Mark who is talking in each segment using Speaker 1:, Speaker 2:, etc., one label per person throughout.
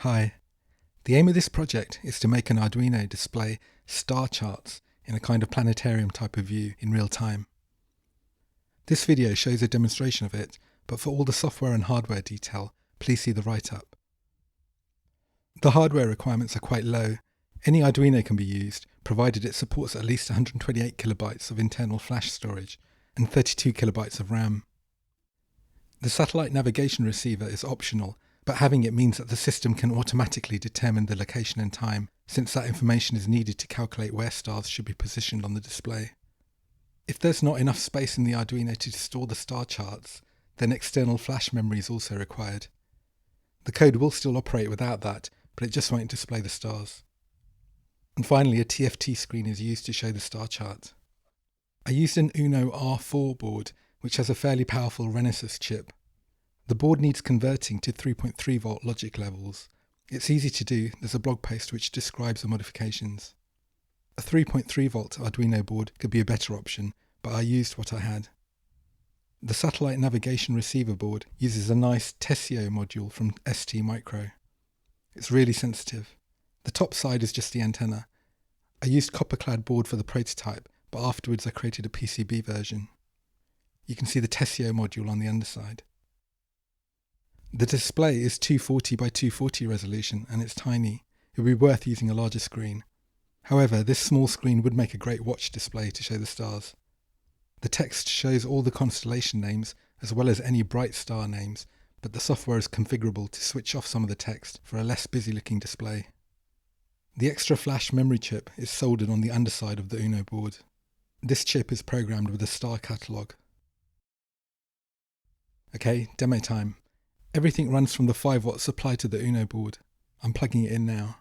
Speaker 1: Hi, the aim of this project is to make an Arduino display star charts in a kind of planetarium type of view in real time. This video shows a demonstration of it, but for all the software and hardware detail, please see the write-up. The hardware requirements are quite low. Any Arduino can be used, provided it supports at least 128 kilobytes of internal flash storage and 32 kilobytes of RAM. The satellite navigation receiver is optional, but having it means that the system can automatically determine the location and time, since that information is needed to calculate where stars should be positioned on the display. If there's not enough space in the Arduino to store the star charts, then external flash memory is also required. The code will still operate without that, but it just won't display the stars. And finally, a TFT screen is used to show the star chart. I used an Uno R4 board, which has a fairly powerful Renesas chip. The board needs converting to 3.3 volt logic levels. It's easy to do, there's a blog post which describes the modifications. A 3.3 volt Arduino board could be a better option, but I used what I had. The satellite navigation receiver board uses a nice Tessio module from ST Micro. It's really sensitive. The top side is just the antenna. I used copper-clad board for the prototype, but afterwards I created a PCB version. You can see the Tessio module on the underside. The display is 240 by 240 resolution and it's tiny. It would be worth using a larger screen. However, this small screen would make a great watch display to show the stars. The text shows all the constellation names as well as any bright star names, but the software is configurable to switch off some of the text for a less busy looking display. The extra flash memory chip is soldered on the underside of the Uno board. This chip is programmed with a star catalogue. Okay, demo time. Everything runs from the 5 watt supply to the Uno board. I'm plugging it in now.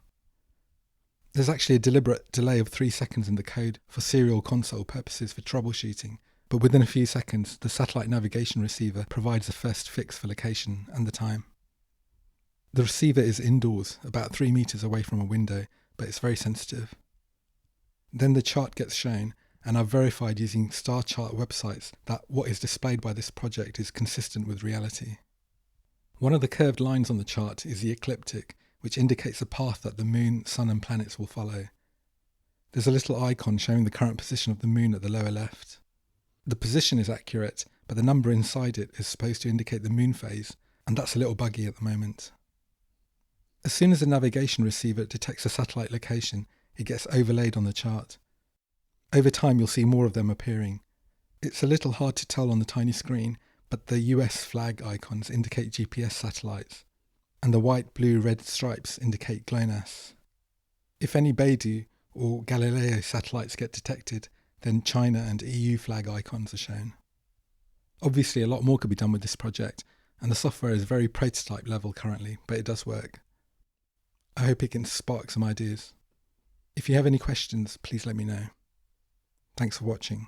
Speaker 1: There's actually a deliberate delay of 3 seconds in the code for serial console purposes for troubleshooting, but within a few seconds the satellite navigation receiver provides the first fix for location and the time. The receiver is indoors, about 3 meters away from a window, but it's very sensitive. Then the chart gets shown, and I've verified using star chart websites that what is displayed by this project is consistent with reality. One of the curved lines on the chart is the ecliptic, which indicates the path that the Moon, Sun and planets will follow. There's a little icon showing the current position of the Moon at the lower left. The position is accurate, but the number inside it is supposed to indicate the Moon phase, and that's a little buggy at the moment. As soon as the navigation receiver detects a satellite location, it gets overlaid on the chart. Over time you'll see more of them appearing. It's a little hard to tell on the tiny screen, but the US flag icons indicate GPS satellites, and the white, blue, red stripes indicate GLONASS. If any Beidou or Galileo satellites get detected, then China and EU flag icons are shown. Obviously a lot more could be done with this project, and the software is very prototype level currently, but it does work. I hope it can spark some ideas. If you have any questions, please let me know. Thanks for watching.